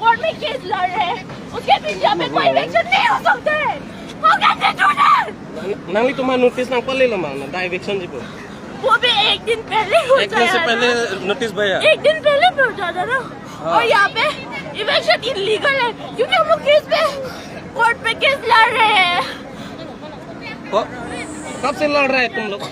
Court में case लड़ रहे हैं, उसके पीछे में कोई इवेक्शन नहीं हो सकते। How can they do that? Nangli तुम्हारा नोटिस ना पढ़ ले लमा ना दा इवेक्शन जी को। वो भी एक दिन पहले हो जाता है। एक दिन से पहले नोटिस भैया। एक दिन पहले हो जाता ना। और यहाँ पे इवेक्शन इलीगल है क्योंकि हम लोग केस पे कोर्ट पे केस लड़ रहे हैं। कब से लड़ रहे हैं तुम लोग?